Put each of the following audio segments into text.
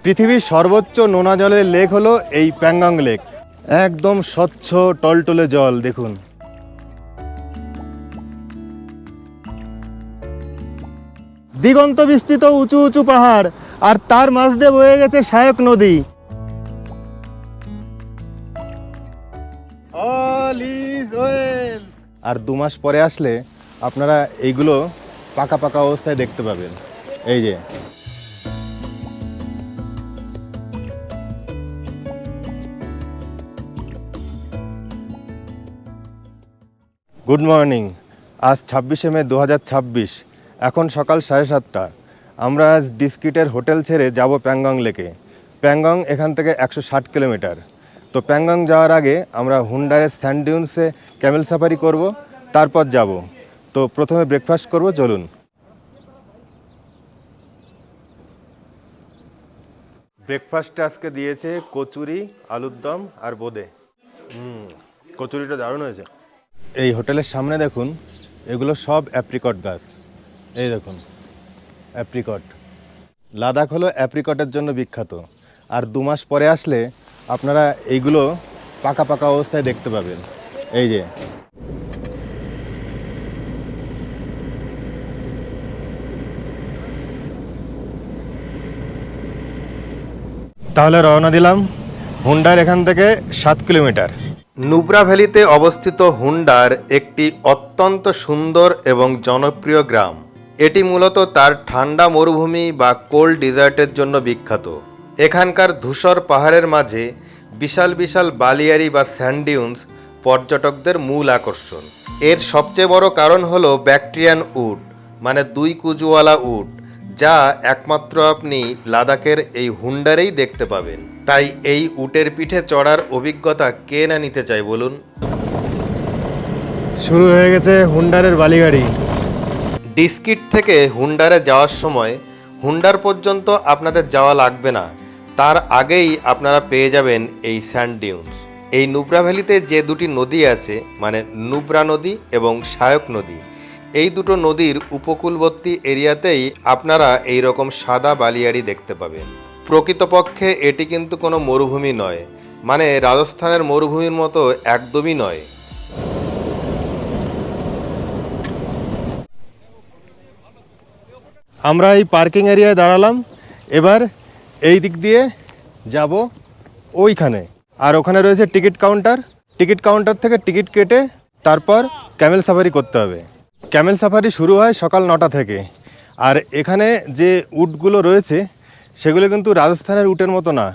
পৃথিবীর সর্বোচ্চ নোনা জলের লেক হলো এই প্যাংগং লেক। একদম স্বচ্ছ টলটলে জল দেখুন। দিগন্ত বিস্তৃত উঁচু উঁচু পাহাড়, আর তার মাঝ দিয়ে বয়ে গেছে সায়ক নদী। আর 2 মাস পরে আসলে আপনারা এইগুলো পাকা পাকা অবস্থায় দেখতে পাবেন। এই যে গুড মর্নিং। আজ 26শে মে 2026, এখন সকাল 7:30। আমরা আজ ডিস্কিটের হোটেল ছেড়ে যাব প্যাংগং লেকে। প্যাংগং এখান থেকে 160 কিলোমিটার। তো প্যাংগং যাওয়ার আগে আমরা হুন্ডারের স্যান্ড ডিউনসে ক্যামেল সাফারি করব, তারপর যাব। তো প্রথমে ব্রেকফাস্ট করব, চলুন। ব্রেকফাস্টে আজকে দিয়েছে কচুরি, আলুর দম আর বোঁদে। কচুরিটা দারুণ হয়েছে। এই হোটেলের সামনে দেখুন, এগুলো সব অ্যাপ্রিকট গাছ। এই দেখুন অ্যাপ্রিকট। লাদাখ হলো অ্যাপ্রিকটের জন্য বিখ্যাত। আর 2 মাস পরে আসলে আপনারা এইগুলো পাকা পাকা অবস্থায় দেখতে পাবেন। এই যে তাহলে রওনা দিলাম। হুন্ডার এখান থেকে 7 কিলোমিটার। নুব্রা ভ্যালিতে অবস্থিত হুন্ডার একটি অত্যন্ত সুন্দর এবং জনপ্রিয় গ্রাম। এটি মূলত তার ঠান্ডা মরুভূমি বা কোল্ড ডেজার্টের জন্য বিখ্যাত। এখানকার ধূসর পাহাড়ের মাঝে বিশাল বিশাল বালিয়াড়ি বা স্যান্ড ডিউনস পর্যটকদের মূল আকর্ষণ। এর সবচেয়ে বড় কারণ হলো ব্যাকট্রিয়ান উট, মানে 2 কুজওয়ালা উট, যা একমাত্র আপনি লাদাখের এই হুন্ডারেই দেখতে পাবেন। তাই এই উটের পিঠে চড়ার অভিজ্ঞতা কে না নিতে চায় বলুন। শুরু হয়ে গেছে হুন্ডারের বালিগাড়ি। ডিস্কিট থেকে হুন্ডারে যাওয়ার সময় হুন্ডার পর্যন্ত আপনাদের যাওয়া লাগবে না, তার আগেই আপনারা পেয়ে যাবেন এই স্যান্ড ডিউনস। এই নুব্রা ভ্যালিতে যে 2টি নদী আছে, মানে নুব্রা নদী এবং সায়ক নদী, এই দুটো নদীর উপকূলবর্তী এরিয়াতেই আপনারা এই রকম সাদা বালিয়াড়ি দেখতে পাবেন। প্রকৃতপক্ষে এটি কিন্তু কোনো মরুভূমি নয়, মানে রাজস্থানের মরুভূমির মতো একদমই নয়। আমরা এই পার্কিং এরিয়ায় দাঁড়ালাম। এবার এই দিক দিয়ে যাব ওইখানে, আর ওখানে রয়েছে টিকিট কাউন্টার। টিকিট কাউন্টার থেকে টিকিট কেটে তারপর ক্যামেল সাফারি করতে হবে। ক্যামেল সাফারি শুরু হয় সকাল 9টা থেকে। আর এখানে যে উটগুলো রয়েছে সেগুলো কিন্তু রাজস্থানের উটের মতো না।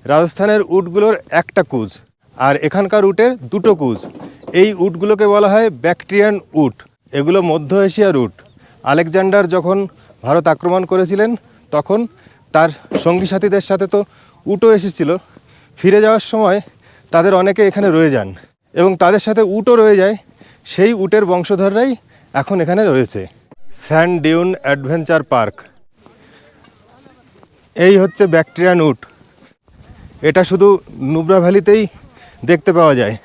রাজস্থানের উটগুলোর একটা কুজ, আর এখানকার উটের 2টো কুজ। এই উটগুলোকে বলা হয় ব্যাকট্রিয়ান উট। এগুলো মধ্য এশিয়ার উট। আলেকজান্ডার যখন ভারত আক্রমণ করেছিলেন তখন তার সঙ্গী সাথীদের সাথে তো উটও এসেছিল। ফিরে যাওয়ার সময় তাদের অনেকে এখানে রয়ে যান এবং তাদের সাথে উটও রয়ে যায়। সেই উটের বংশধররাই এখন এখানে রয়েছে। Sand dune adventure park. এই হচ্ছে ব্যাকট্রিয়ান উট। এটা শুধু নুব্রা ভ্যালিতেই দেখতে পাওয়া যায়।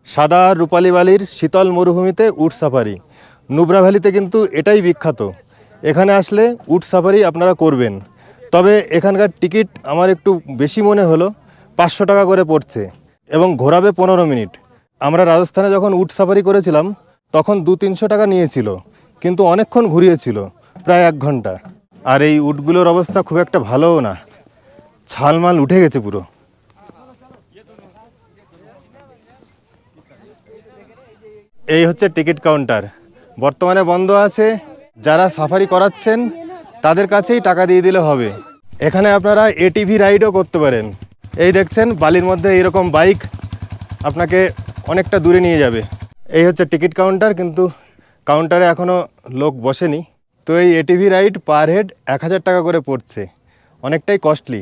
সাদা রূপালী বালির শীতল মরুভূমিতে উট সাফারি। নুব্রা ভ্যালিতে কিন্তু এটাই বিখ্যাত। এখানে আসলে উট সাফারি আপনারা করবেন। তবে এখানকার টিকিট আমার একটু বেশি মনে হলো, 500 টাকা করে পড়ছে এবং ঘোরাবে 15 মিনিট। আমরা রাজস্থানে যখন উট সাফারি করেছিলাম তখন 200-300 টাকা নিয়েছিল, কিন্তু অনেকক্ষণ ঘুরিয়েছিল, প্রায় 1 ঘন্টা। আর এই উটগুলোর অবস্থা খুব একটা ভালোও না, ছালমাল উঠে গেছে পুরো। এই হচ্ছে টিকিট কাউন্টার, বর্তমানে বন্ধ আছে। যারা সাফারি করাচ্ছেন তাদের কাছেই টাকা দিয়ে দিলে হবে। এখানে আপনারা এটিভি রাইডও করতে পারেন। এই দেখছেন বালির মধ্যে এইরকম বাইক আপনাকে অনেকটা দূরে নিয়ে যাবে। এই হচ্ছে টিকিট কাউন্টার, কিন্তু কাউন্টারে এখনও লোক বসেনি। তো এই এটিভি রাইড পার হেড 1000 টাকা করে পড়ছে, অনেকটাই কস্টলি।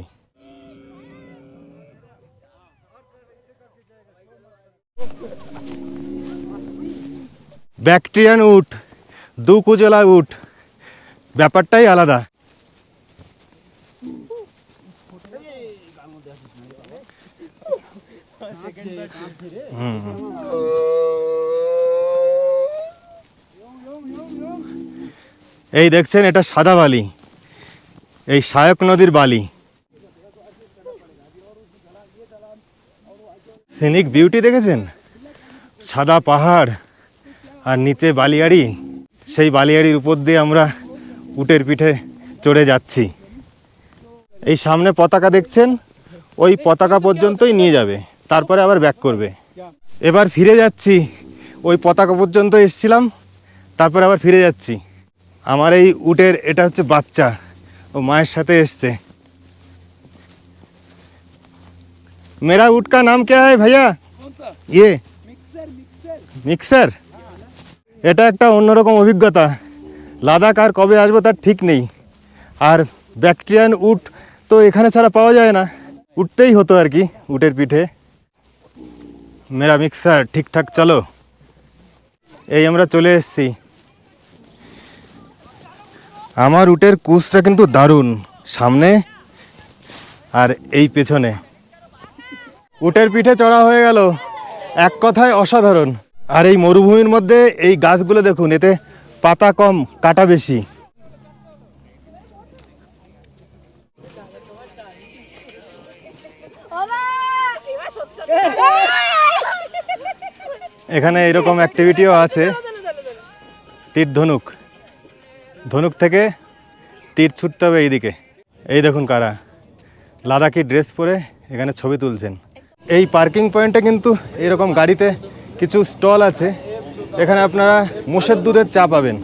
ব্যাকট্রিয়ান উট, 2 কুজলা উট, ব্যাপারটাই আলাদা। এই দেখছেন এটা সাদা বালি, এই সায়ক নদীর বালি। সিনিক বিউটি দেখেছেন, সাদা পাহাড় আর নিচে বালিয়াড়ি। সেই বালিয়াড়ির উপর দিয়ে আমরা উটের পিঠে চড়ে যাচ্ছি। এই সামনে পতাকা দেখছেন, ওই পতাকা পর্যন্তই নিয়ে যাবে, তারপরে আবার ব্যাক করবে। এবার ফিরে যাচ্ছি, ওই পতাকা পর্যন্ত এসেছিলাম, তারপরে আবার ফিরে যাচ্ছি। আমার এই উটের এটা হচ্ছে বাচ্চা, ও মায়ের সাথে এসছে। मेरा ऊँट का नाम क्या है भैया? ये মিক্সার। এটা একটা অন্যরকম অভিজ্ঞতা। লাদাখ আর কবে আসবো তার ঠিক নেই। আর ব্যাকট্রিয়ান উট তো এখানে ছাড়া পাওয়া যায় না, উঠতেই হতো আর কি উটের পিঠে। মেরা মিক্সার ঠিকঠাক চলো। এই আমরা চলে এসেছি। আমার উটের কুচটা কিন্তু দারুণ, সামনে আর এই পেছনে। উটের পিঠে চড়া হয়ে গেল, এক কথায় অসাধারণ। আর এই মরুভূমির মধ্যে এই গাছগুলো দেখুন, এতে পাতা কম কাটা বেশি। এখানে এরকম অ্যাক্টিভিটিও আছে, তীর ধনুক। ধনুক থেকে তীর ছুটতে হবে এইদিকে। এই দেখুন কারা লাদাখি ড্রেস পরে এখানে ছবি তুলছেন। এই পার্কিং পয়েন্টে কিন্তু এরকম গাড়িতে কিছু স্টল আছে, এখানে আপনারা মোষের দুধের চা পাবেন।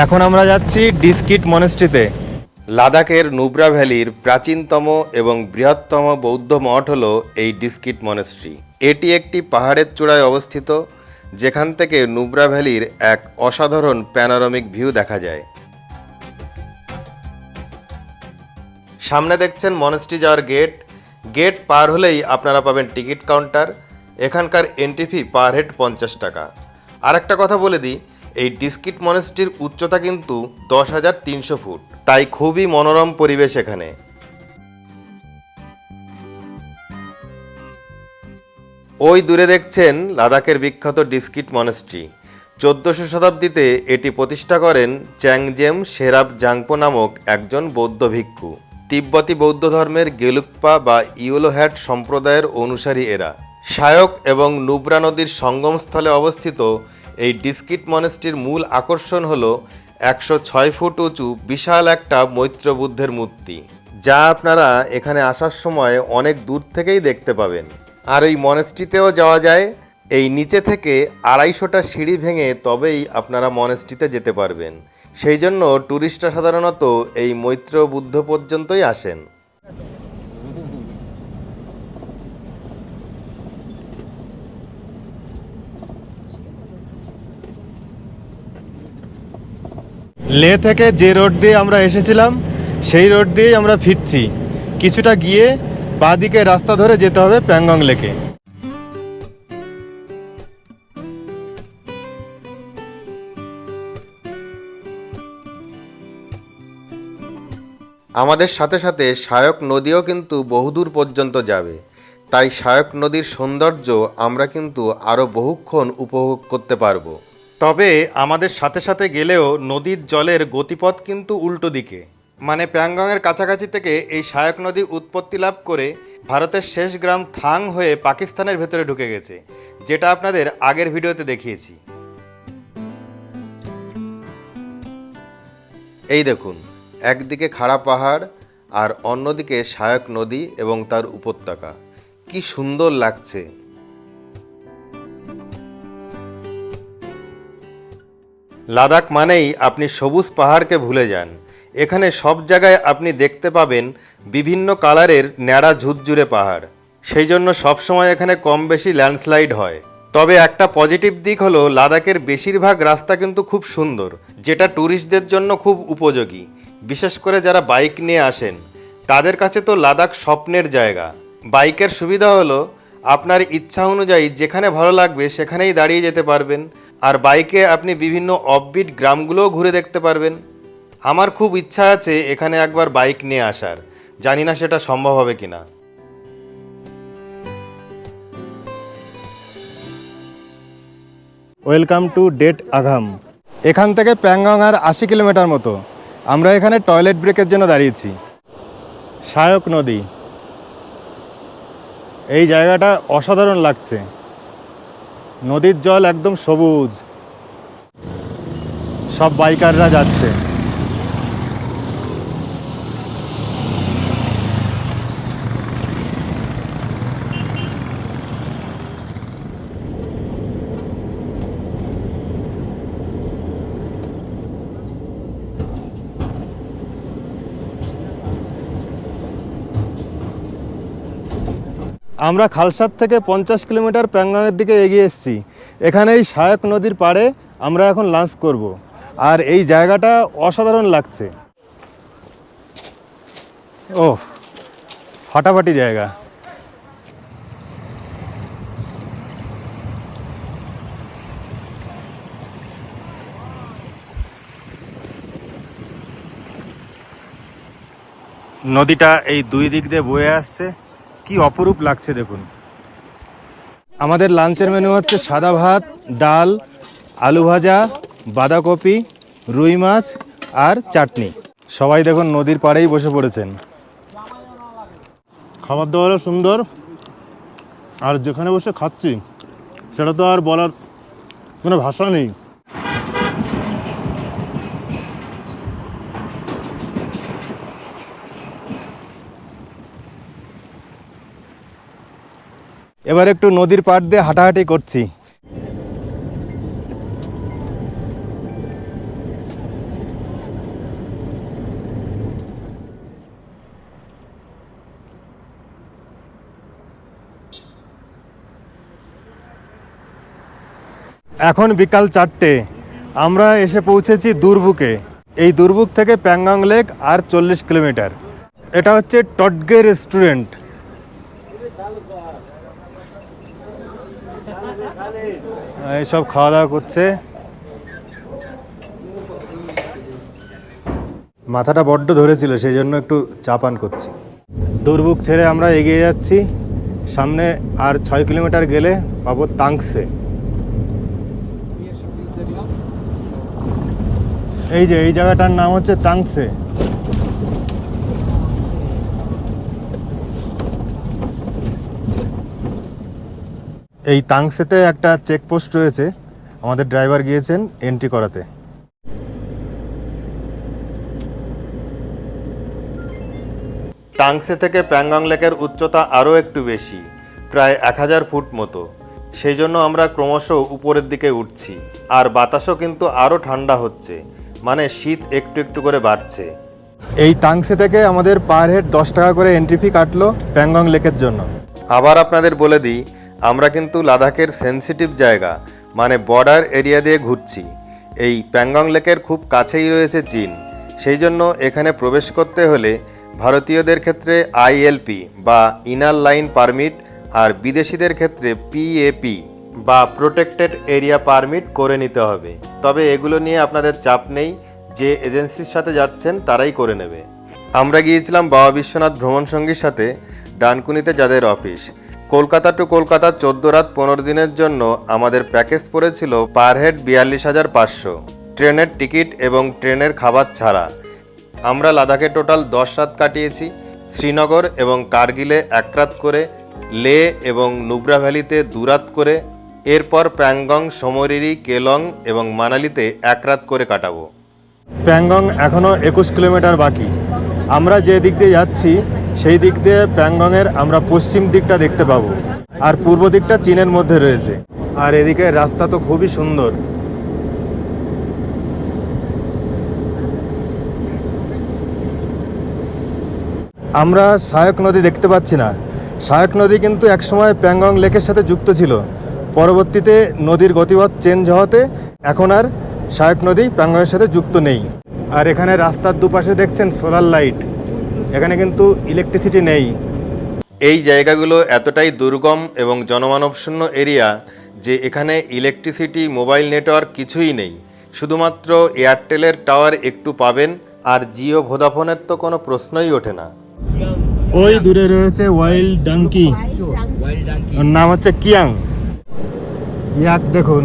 এখন আমরা যাচ্ছি ডিস্কিট মনেস্ট্রিতে। লাদাখের নুব্রা ভ্যালির প্রাচীনতম এবং বৃহত্তম বৌদ্ধ মঠ হল এই ডিস্কিট মনেস্ট্রি। এটি একটি পাহাড়ের চূড়ায় অবস্থিত, যেখান থেকে নুব্রা ভ্যালির এক অসাধারণ প্যানোরামিক ভিউ দেখা যায়। সামনে দেখছেন মনেস্ট্রি যাওয়ার গেট। গেট পার হলেই আপনারা পাবেন টিকিট কাউন্টার। এখানকার এন্ট্রি ফি পার হেড 50 টাকা। আর একটা কথা বলে দিই, এই ডিস্কিট মনেস্ট্রির উচ্চতা কিন্তু 10,300 ফুট, তাই খুবই মনোরম পরিবেশ এখানে। ওই দূরে দেখছেন লাদাখের বিখ্যাত ডিস্কিট মনেস্ট্রি। 1400 শতাব্দীতে এটি প্রতিষ্ঠা করেন চ্যাংজেম শেরাব জাংপো নামক একজন বৌদ্ধ ভিক্ষু। তিব্বতী বৌদ্ধ ধর্মের গেলুকপা বা ইয়োলোহ্যাট সম্প্রদায়ের অনুসারী এরা। সায়ক এবং নুব্রা নদীর সঙ্গমস্থলে অবস্থিত এই ডিস্কিট মনেস্ট্রির মূল আকর্ষণ হল 106 ফুট উঁচু বিশাল একটা মৈত্র বুদ্ধের মূর্তি, যা আপনারা এখানে আসার সময় অনেক দূর থেকেই দেখতে পাবেন। আর এই মনেস্ট্রিতেও যাওয়া যায়। এই নিচে থেকে 250টা সিঁড়ি ভেঙে তবেই আপনারা মনেস্ট্রিতে যেতে পারবেন। সেই জন্য ট্যুরিস্টরা সাধারণত এই মৈত্র বুদ্ধ পর্যন্তই আসেন। লে থেকে যে রোড দিয়ে আমরা এসেছিলাম সেই রোড দিয়েই আমরা ফিরছি। কিছুটা গিয়ে বাঁ দিকে রাস্তা ধরে যেতে হবে প্যাংগং লেকে। আমাদের সাথে সাথে সায়ক নদীও কিন্তু বহুদূর পর্যন্ত যাবে, তাই সায়ক নদীর সৌন্দর্য আমরা কিন্তু আরও বহুক্ষণ উপভোগ করতে পারবো। তবে আমাদের সাথে সাথে গেলেও নদীর জলের গতিপথ কিন্তু উল্টো দিকে, মানে প্যাংগংয়ের কাছাকাছি থেকে এই সায়ক নদী উৎপত্তি লাভ করে ভারতের শেষ গ্রাম থাং হয়ে পাকিস্তানের ভেতরে ঢুকে গেছে, যেটা আপনাদের আগের ভিডিওতে দেখিয়েছি। এই দেখুন, একদিকে খাড়া পাহাড় আর অন্যদিকে সায়ক নদী এবং তার উপত্যকা, কি সুন্দর লাগছে। লাদাখ মানেই আপনি সবুজ পাহাড়কে ভুলে যান। এখানে সব জায়গায় আপনি দেখতে পাবেন বিভিন্ন কালারের ন্যাড়া ঝুরঝুরে পাহাড়, সেই জন্য সবসময় এখানে কম বেশি ল্যান্ডস্লাইড হয়। তবে একটা পজিটিভ দিক হলো লাদাখের বেশিরভাগ রাস্তা কিন্তু খুব সুন্দর, যেটা ট্যুরিস্টদের জন্য খুব উপযোগী। বিশেষ করে যারা বাইক নিয়ে আসেন তাদের কাছে তো লাদাখ স্বপ্নের জায়গা। বাইকের সুবিধা হলো আপনার ইচ্ছা অনুযায়ী যেখানে ভালো লাগবে সেখানেই দাঁড়িয়ে যেতে পারবেন, আর বাইকে আপনি বিভিন্ন অফবিট গ্রামগুলোও ঘুরে দেখতে পারবেন। আমার খুব ইচ্ছা আছে এখানে একবার বাইক নিয়ে আসার, জানি না সেটা সম্ভব হবে কিনা। ওয়েলকাম টু ডেট আঘাম। এখান থেকে প্যাংগং আর 80 কিলোমিটার মতো। আমরা এখানে টয়লেট ব্রেকের জন্য দাঁড়িয়েছি। সায়ক নদী, এই জায়গাটা অসাধারণ লাগছে। নদীর জল একদম সবুজ, সব বাইকাররা যাচ্ছে। আমরা খালসাদ থেকে 50 কিলোমিটার প্যাংগংয়ের দিকে এগিয়ে এসেছি। এখানে এই সায়ক নদীর পাড়ে আমরা এখন লাঞ্চ করব। আর এই জায়গাটা অসাধারণ লাগছে। ও ফাটাফাটি জায়গা। নদীটা এই দুই দিক দিয়ে বয়ে আসছে, কি অপরূপ লাগছে দেখুন। আমাদের লাঞ্চের মেনু হচ্ছে সাদা ভাত, ডাল, আলু ভাজা, বাঁধাকপি, রুই মাছ আর চাটনি। সবাই দেখুন নদীর পাড়েই বসে পড়েছেন। খাবার দাবারও সুন্দর, আর যেখানে বসে খাচ্ছি সেটা তো আর বলার কোনো ভাষা নেই। এবার একটু নদীর পাড় দিয়ে হাঁটাহাঁটি করছি। এখন বিকাল 4টে। আমরা এসে পৌঁছেছি দুরবুকে। এই দুরবুক থেকে প্যাংগং লেক আর 40 কিলোমিটার। এটা হচ্ছে টডগে রেস্টুরেন্ট। এইসব খাওয়া দাওয়া করছে। মাথাটা বড্ড ধরেছিল, সেই জন্য একটু চা পান করছি। দুরবুক ছেড়ে আমরা এগিয়ে যাচ্ছি। সামনে আর 6 কিলোমিটার গেলে পাবো তাংসে। এই যে এই জায়গাটার নাম হচ্ছে তাংসে। এই তাংসেতে একটা চেকপোস্ট রয়েছে, আমাদের ড্রাইভার গিয়েছেন এন্ট্রি করাতে। তাংসে থেকে প্যাংগং লেকের উচ্চতা আরও একটু বেশি, প্রায় 1000 ফুট মতো। সেই জন্য আমরা ক্রমশ উপরের দিকে উঠছি। আর বাতাসও কিন্তু আরও ঠান্ডা হচ্ছে, মানে শীত একটু একটু করে বাড়ছে। এই তাংসে থেকে আমাদের পার হেড 10 টাকা করে এন্ট্রি ফি কাটলো প্যাংগং লেকের জন্য। আবার আপনাদের বলে দিই, আমরা কিন্তু লাদাখের সেনসিটিভ জায়গা মানে বর্ডার এরিয়া দিয়ে ঘুরছি। এই প্যাংগং লেকের খুব কাছেই রয়েছে চীন। সেই জন্য এখানে প্রবেশ করতে হলে ভারতীয়দের ক্ষেত্রে আইএলপি বা ইনার লাইন পারমিট, আর বিদেশিদের ক্ষেত্রে পিএপি বা প্রোটেক্টেড এরিয়া পারমিট করে নিতে হবে। তবে এগুলো নিয়ে আপনাদের চাপ নেই, যে এজেন্সির সাথে যাচ্ছেন তারাই করে নেবে। আমরা গিয়েছিলাম বাবা বিশ্বনাথ ভ্রমণ সঙ্গীর সাথে ডানকুনিতে, যাদের অফিস। কলকাতা টু কলকাতা 14 রাত 15 দিনের জন্য আমাদের প্যাকেজ পড়েছিল পার হেড 42,500, ট্রেনের টিকিট এবং ট্রেনের খাবার ছাড়া। আমরা লাদাখে টোটাল 10 রাত কাটিয়েছি। শ্রীনগর এবং কার্গিলে 1 রাত করে, লে এবং নুব্রা ভ্যালিতে 2 রাত করে, এরপর প্যাংগং, সমরিরি, কেলং এবং মানালিতে 1 রাত করে কাটাবো। প্যাংগং এখনও 21 কিলোমিটার বাকি। আমরা যে দিক দিয়ে যাচ্ছি সেই দিক দিয়ে প্যাংগংয়ের আমরা পশ্চিম দিকটা দেখতে পাবো, আর পূর্ব দিকটা চীনের মধ্যে রয়েছে। আর এদিকে রাস্তা তো খুবই সুন্দর। আমরা সায়ক নদী দেখতে পাচ্ছি না। সায়ক নদী কিন্তু একসময় প্যাংগং লেকের সাথে যুক্ত ছিল। পরবর্তীতে নদীর গতিপথ চেঞ্জ হওয়াতে এখন আর সায়ক নদী প্যাংগংয়ের সাথে যুক্ত নেই। আর এখানে রাস্তার দুপাশে দেখছেন সোলার লাইট, এখানে কিন্তু ইলেকট্রিসিটি নেই। এই জায়গাগুলো এতটাই দুর্গম এবং জনমানবশূন্য এরিয়া যে এখানে ইলেকট্রিসিটি, মোবাইল নেটওয়ার্ক কিছুই নেই। শুধুমাত্র এয়ারটেলের টাওয়ার একটু পাবেন, আর জিও, ভোদাফোনের তো কোনো প্রশ্নই ওঠে না। ওই দূরে রয়েছে ওয়াইল্ড ডাঙ্কি, ওর নাম হচ্ছে কিয়াং। ইয়াক দেখুন,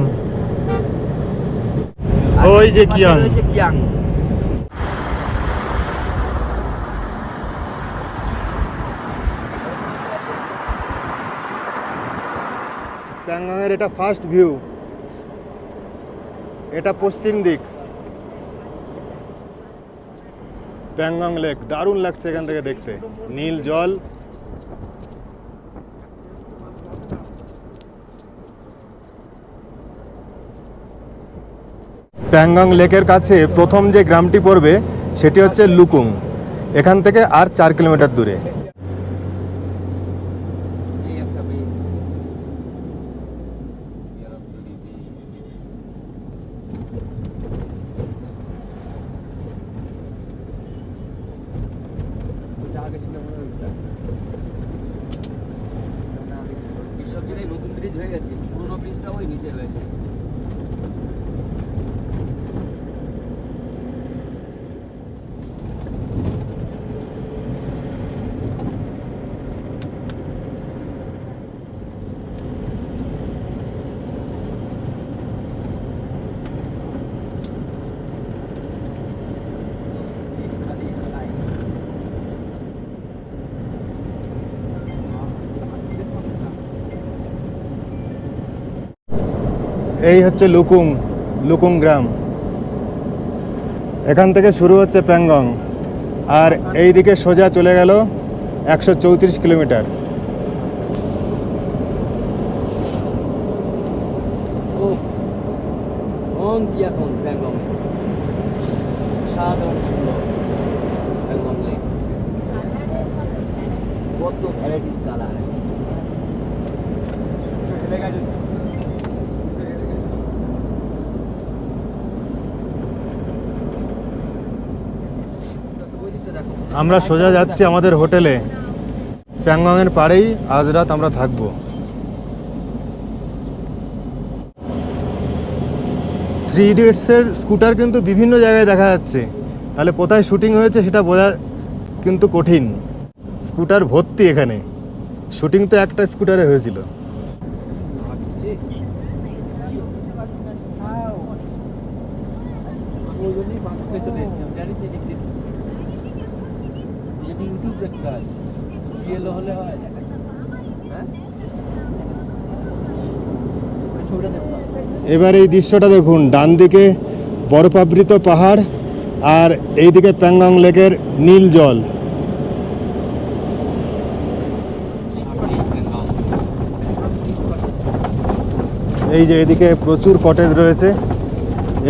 ওই যে কিয়াং। প্যাংগংয়ের এটা ফার্স্ট ভিউ, এটা পশ্চিম দিক। প্যাংগং লেক দারুণ লাগছে এখান থেকে দেখতে, নীল জল। প্যাংগং লেকের কাছে প্রথম যে গ্রামটি পড়বে সেটি হচ্ছে লুকুং, এখান থেকে আর 4 কিলোমিটার দূরে। সব জায়গায় নতুন ব্রিজ হয়ে গেছে, পুরোনো ব্রিজটা ওই নিচে রয়েছে। এই হচ্ছে লুকুং, লুকুং গ্রাম। এখান থেকে শুরু হচ্ছে প্যাংগং, আর এই দিকে সোজা চলে গেল 134 কিলোমিটার। এখন প্যাংগং সাধারণ সুন্দর, প্যাংগং লেক কত ভ্যারাইটিস কালার। আমরা সোজা যাচ্ছি আমাদের হোটেলে। প্যাংগংয়ের পাড়েই আজ রাত আমরা থাকবো। 3 ইডিয়টসের স্কুটার কিন্তু বিভিন্ন জায়গায় দেখা যাচ্ছে, তাহলে কোথায় শুটিং হয়েছে সেটা বোঝা কিন্তু কঠিন। স্কুটার ভর্তি এখানে, শুটিং তো একটা স্কুটারে হয়েছিল। চলে এসছে, আমি জানি যে দেখতে যদি ইউটিউব দেখতে হয়, সিরিয়াল হলে হয়, হ্যাঁ ছবিটা দেখতে হয়। এবার এই দৃশ্যটা দেখুন, ডান দিকে বরফাবৃত পাহাড় আর এইদিকে প্যাংগং লেকের নীল জল। এই যে এদিকে প্রচুর কটেজ রয়েছে,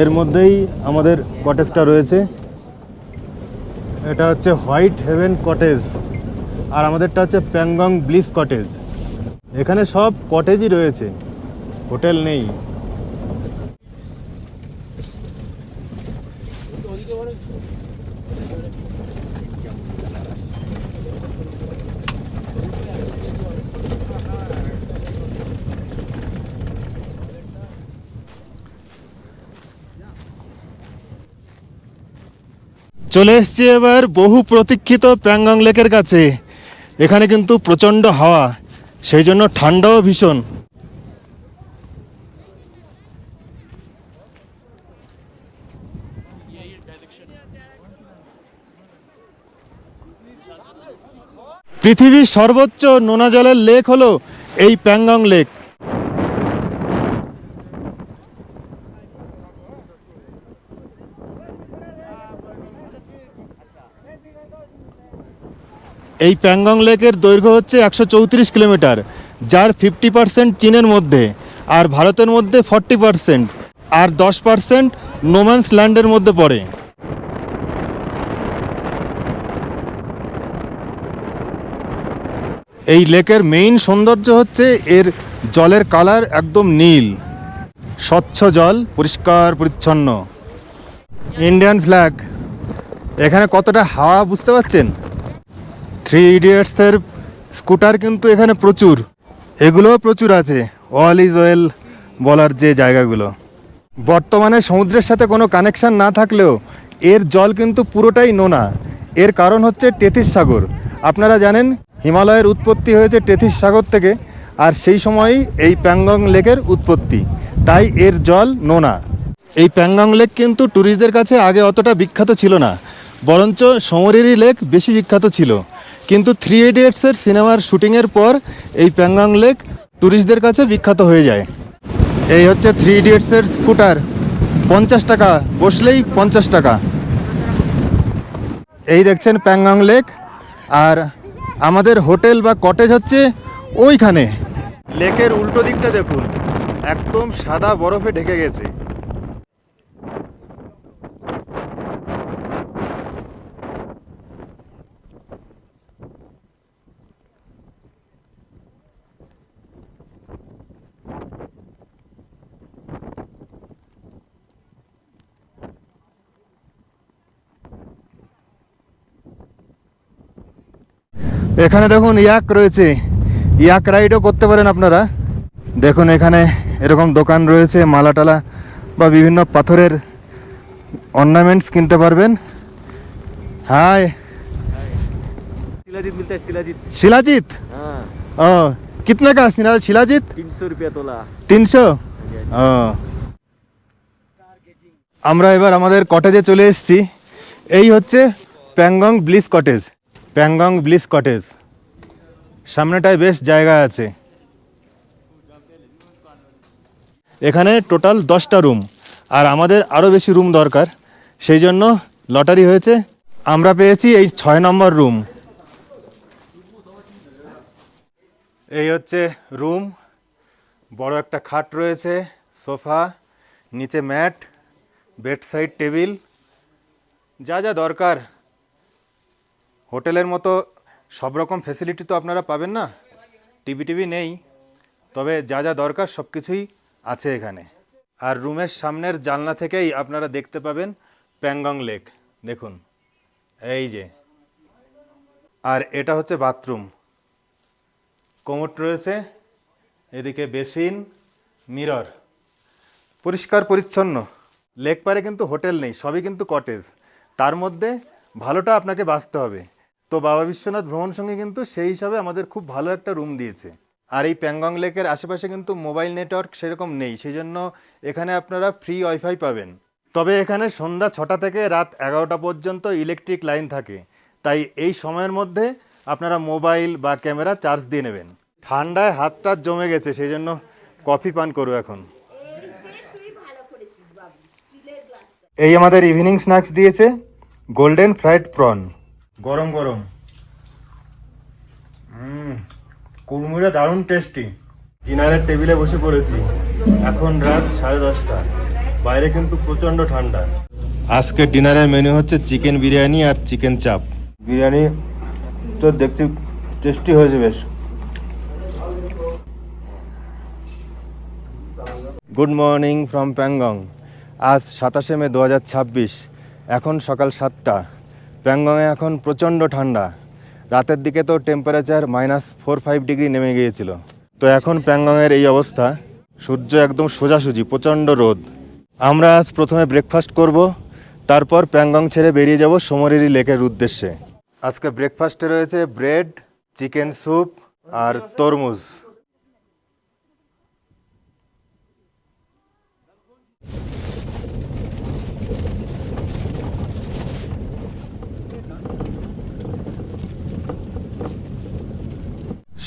এর মধ্যেই আমাদের কটেজটা রয়েছে। এটা হচ্ছে হোয়াইট হেভেন কটেজ, আর আমাদেরটা হচ্ছে প্যাংগং ব্লিস কটেজ। এখানে সব কটেজই রয়েছে, হোটেল নেই। চলে এসছি এবার বহু প্রতীক্ষিত প্যাংগং লেকের কাছে। এখানে কিন্তু প্রচণ্ড হাওয়া, সেই জন্য ঠান্ডাও ভীষণ। পৃথিবীর সর্বোচ্চ নোনা জলের লেক হলো এই প্যাংগং লেক। এই প্যাংগং লেকের দৈর্ঘ্য হচ্ছে 134 কিলোমিটার, যার 50% চীনের মধ্যে, আর ভারতের মধ্যে 40%, আর 10% নোম্যান্স ল্যান্ডের মধ্যে পড়ে। এই লেকের মেইন সৌন্দর্য হচ্ছে এর জলের কালার একদম নীল, স্বচ্ছ জল, পরিষ্কার পরিচ্ছন্ন। ইন্ডিয়ান ফ্ল্যাগ, এখানে কতটা হাওয়া বুঝতে পারছেন। 3 ইডিয়টসের স্কুটার কিন্তু এখানে প্রচুর, এগুলোও প্রচুর আছে, অল ইজ ওয়েল বলার যে জায়গাগুলো। বর্তমানে সমুদ্রের সাথে কোনো কানেকশান না থাকলেও এর জল কিন্তু পুরোটাই নোনা। এর কারণ হচ্ছে তেথিস সাগর, আপনারা জানেন হিমালয়ের উৎপত্তি হয়েছে টেথিস সাগর থেকে, আর সেই সময়ই এই প্যাংগং লেকের উৎপত্তি, তাই এর জল নোনা। এই প্যাংগং লেক কিন্তু ট্যুরিস্টদের কাছে আগে অতটা বিখ্যাত ছিল না, বরঞ্চ সমরেরি লেক বেশি বিখ্যাত ছিল। কিন্তু 3 ইডিয়টসের সিনেমার শুটিংয়ের পর এই প্যাংগং লেক ট্যুরিস্টদের কাছে বিখ্যাত হয়ে যায়। এই হচ্ছে 3 ইডিয়টসের স্কুটার, 50 টাকা, বসলেই 50 টাকা। এই দেখছেন প্যাংগং লেক, আর আমাদের হোটেল বা কটেজ হচ্ছে ওইখানে। লেকের উল্টো দিকটা দেখুন, একদম সাদা বরফে ঢেকে গেছে। এখানে দেখুন ইয়াক রয়েছে, ইয়াক রাইডও করতে পারেন আপনারা। দেখুন এখানে এরকম দোকান রয়েছে, মালা টালা বা বিভিন্ন পাথরের অর্নামেন্টস কিনতে পারবেন। হাই, शिलाजीत मिलता है शिलाजीत। শিলাজিৎ, हाँ, ও কিতনে কা শিলাজিৎ? 300 रुपया तोला। 300। ও, আমরা এবার আমাদের কটেজে চলে এসেছি। এই হচ্ছে Pangong bliss cottage. Pangong bliss cottage, সামনেটায় বেশ জায়গা আছে। এখানে টোটাল 10টা রুম, আর আমাদের আরও বেশি রুম দরকার, সেই জন্য লটারি হয়েছে। আমরা পেয়েছি এই 6 নম্বর রুম। এই হচ্ছে রুম, বড় একটা খাট রয়েছে, সোফা, নিচে ম্যাট, বেড সাইড টেবিল, যা যা দরকার। হোটেলের মতো সব রকম ফেসিলিটি তো আপনারা পাবেন না, টিভি নেই, তবে যা যা দরকার সব কিছুই আছে এখানে। আর রুমের সামনের জানলা থেকেই আপনারা দেখতে পাবেন প্যাংগং লেক, দেখুন এই যে। আর এটা হচ্ছে বাথরুম, কোমোড রয়েছে, এদিকে বেসিন, মিরর, পরিষ্কার পরিচ্ছন্ন। লেক পারে কিন্তু হোটেল নেই, সবই কিন্তু কটেজ, তার মধ্যে ভালোটা আপনাকে বাঁচতে হবে। তো বাবা বিশ্বনাথ ভ্রমণ সঙ্গে কিন্তু সেই হিসাবে আমাদের খুব ভালো একটা রুম দিয়েছে। আর এই প্যাংগং লেকের আশেপাশে কিন্তু মোবাইল নেটওয়ার্ক সেরকম নেই, সেই জন্য এখানে আপনারা ফ্রি ওয়াইফাই পাবেন। তবে এখানে সন্ধ্যা 6টা থেকে রাত 11টা পর্যন্ত ইলেকট্রিক লাইন থাকে, তাই এই সময়ের মধ্যে আপনারা মোবাইল বা ক্যামেরা চার্জ দিয়ে নেবেন। ঠান্ডায় হাতটা জমে গেছে, সেই জন্য কফি পান করবো এখন। এই আমাদের ইভিনিং স্ন্যাক্স দিয়েছে গোল্ডেন ফ্রাইড প্রন, গরম গরম। কুড়মুড়ে দারুণ টেস্টি। ডিনারের টেবিলে বসে পড়েছি, এখন রাত 10:30, বাইরে কিন্তু প্রচণ্ড ঠান্ডা। আজকে ডিনারের মেনু হচ্ছে চিকেন বিরিয়ানি আর চিকেন চাপ। বিরিয়ানি তো দেখছি টেস্টি হয়েছে বেশ। Good morning from Pangong. আজ 27শে মে 2026, এখন সকাল 7টা। প্যাংগংয়ে এখন প্রচণ্ড ঠান্ডা, রাতের দিকে তো টেম্পারেচার -4-5 ডিগ্রি নেমে গিয়েছিল। তো এখন প্যাংগংয়ের এই অবস্থা, সূর্য একদম সোজাসুজি, প্রচণ্ড রোদ। আমরা আজ প্রথমে ব্রেকফাস্ট করব, তারপর প্যাংগং ছেড়ে বেরিয়ে যাব সমরেরি লেকের উদ্দেশ্যে। আজকে ব্রেকফাস্টে রয়েছে ব্রেড, চিকেন স্যুপ আর তরমুজ।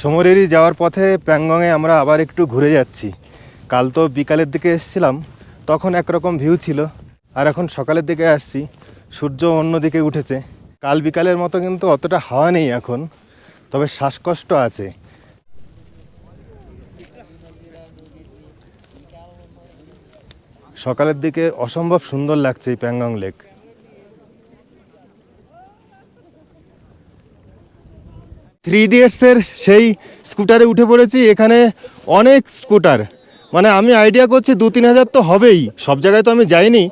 সমরেরি যাওয়ার পথে প্যাংগংয়ে আমরা আবার একটু ঘুরে যাচ্ছি। কাল তো বিকালের দিকে এসেছিলাম, তখন একরকম ভিউ ছিল, আর এখন সকালের দিকে আসছি, সূর্য অন্য দিকে উঠেছে। কাল বিকালের মতো কিন্তু অতটা হাওয়া নেই এখন, তবে শ্বাসকষ্ট আছে। সকালের দিকে অসম্ভব সুন্দর লাগছে এই প্যাংগং লেক। থ্রি ইডিয়টসের সেই স্কুটারে উঠে পড়েছি। এখানে অনেক স্কুটার, মানে আমি আইডিয়া করছি 2-3 হাজার তো হবেই, সব জায়গায় তো আমি যাইনি।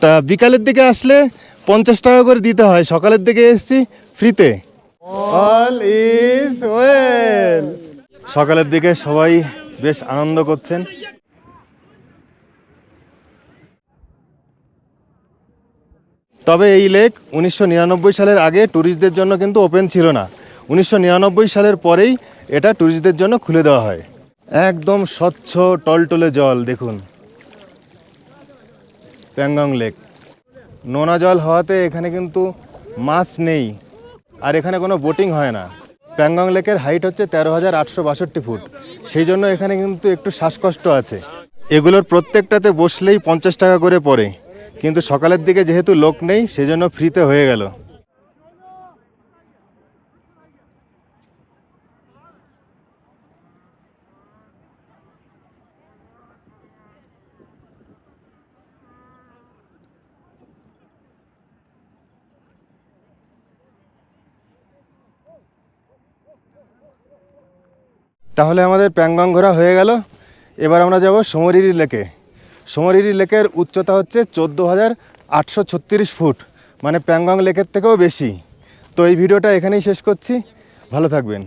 তা বিকালের দিকে আসলে 50 টাকা করে দিতে হয়, সকালের দিকে এসেছি ফ্রিতে। All is well. সকালের দিকে সবাই বেশ আনন্দ করছেন। তবে এই লেক 1999 সালের আগে ট্যুরিস্টদের জন্য কিন্তু ওপেন ছিল না, 1999 সালের পরেই এটা ট্যুরিস্টদের জন্য খুলে দেওয়া হয়। একদম স্বচ্ছ টলটলে জল দেখুন, প্যাংগং লেক। নোনা জল হওয়াতে এখানে কিন্তু মাছ নেই, আর এখানে কোনো বোটিং হয় না। প্যাংগং লেকের হাইট হচ্ছে 13,862 ফুট, সেই জন্য এখানে কিন্তু একটু শ্বাসকষ্ট আছে। এগুলোর প্রত্যেকটাতে বসলেই 50 টাকা করে পড়ে, কিন্তু সকালের দিকে যেহেতু লোক নেই সেজন্য ফ্রিতে হয়ে গেল। তাহলে আমাদের প্যাংগং ঘোরা হয়ে গেল। এবার আমরা যাব সমরিরি লেকে। সমরিরি লেকের উচ্চতা হচ্ছে 14,836 ফুট, মানে প্যাংগং লেকের থেকেও বেশি। তো এই ভিডিওটা এখানেই শেষ করছি, ভালো থাকবেন।